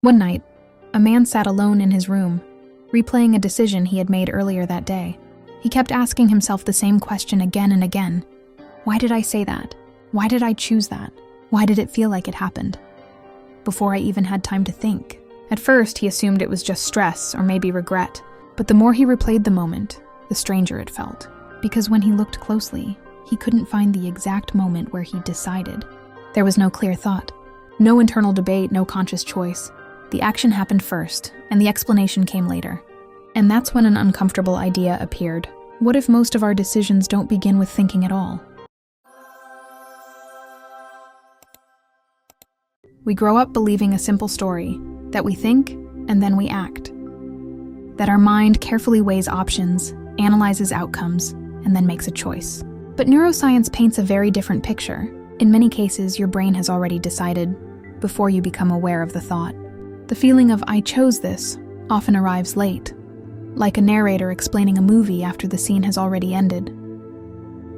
One night, a man sat alone in his room, replaying a decision he had made earlier that day. He kept asking himself the same question again and again. Why did I say that? Why did I choose that? Why did it feel like it happened? Before I even had time to think. At first, he assumed it was just stress or maybe regret, but the more he replayed the moment, the stranger it felt. Because when he looked closely, he couldn't find the exact moment where he decided. There was no clear thought, no internal debate, no conscious choice. The action happened first, and the explanation came later. And that's when an uncomfortable idea appeared. What if most of our decisions don't begin with thinking at all? We grow up believing a simple story, that we think and then we act. That our mind carefully weighs options, analyzes outcomes, and then makes a choice. But neuroscience paints a very different picture. In many cases, your brain has already decided before you become aware of the thought. The feeling of "I chose this" often arrives late, like a narrator explaining a movie after the scene has already ended.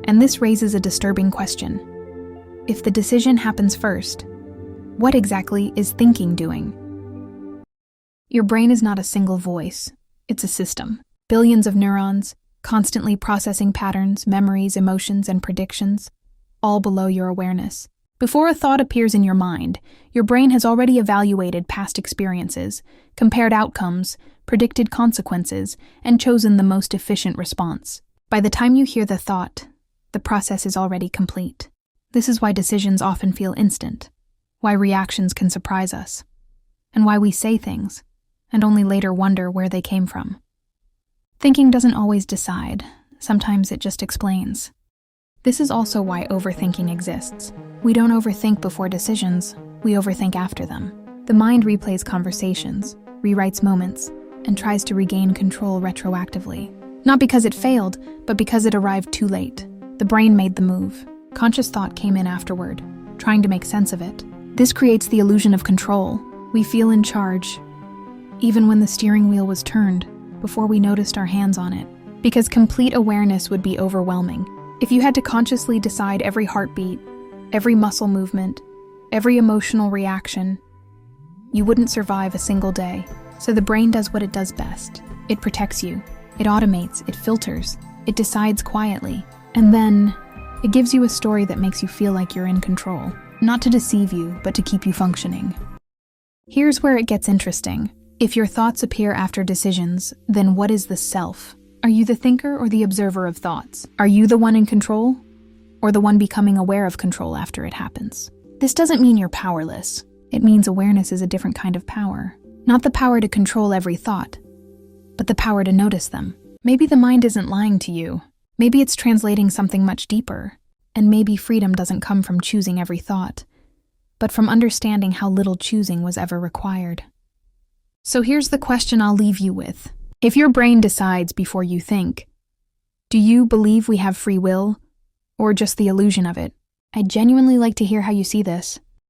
And this raises a disturbing question. If the decision happens first, what exactly is thinking doing? Your brain is not a single voice, it's a system. Billions of neurons, constantly processing patterns, memories, emotions, and predictions, all below your awareness. Before a thought appears in your mind, your brain has already evaluated past experiences, compared outcomes, predicted consequences, and chosen the most efficient response. By the time you hear the thought, the process is already complete. This is why decisions often feel instant, why reactions can surprise us, and why we say things, and only later wonder where they came from. Thinking doesn't always decide, sometimes it just explains. This is also why overthinking exists. We don't overthink before decisions, we overthink after them. The mind replays conversations, rewrites moments, and tries to regain control retroactively. Not because it failed, but because it arrived too late. The brain made the move. Conscious thought came in afterward, trying to make sense of it. This creates the illusion of control. We feel in charge, even when the steering wheel was turned, before we noticed our hands on it. Because complete awareness would be overwhelming. If you had to consciously decide every heartbeat, every muscle movement, every emotional reaction, you wouldn't survive a single day. So the brain does what it does best. It protects you. It automates. It filters. It decides quietly. And then it gives you a story that makes you feel like you're in control. Not to deceive you, but to keep you functioning. Here's where it gets interesting. If your thoughts appear after decisions, then what is the self? Are you the thinker or the observer of thoughts? Are you the one in control, or the one becoming aware of control after it happens? This doesn't mean you're powerless. It means awareness is a different kind of power. Not the power to control every thought, but the power to notice them. Maybe the mind isn't lying to you. Maybe it's translating something much deeper. And maybe freedom doesn't come from choosing every thought, but from understanding how little choosing was ever required. So here's the question I'll leave you with. If your brain decides before you think, do you believe we have free will, or just the illusion of it? I'd genuinely like to hear how you see this.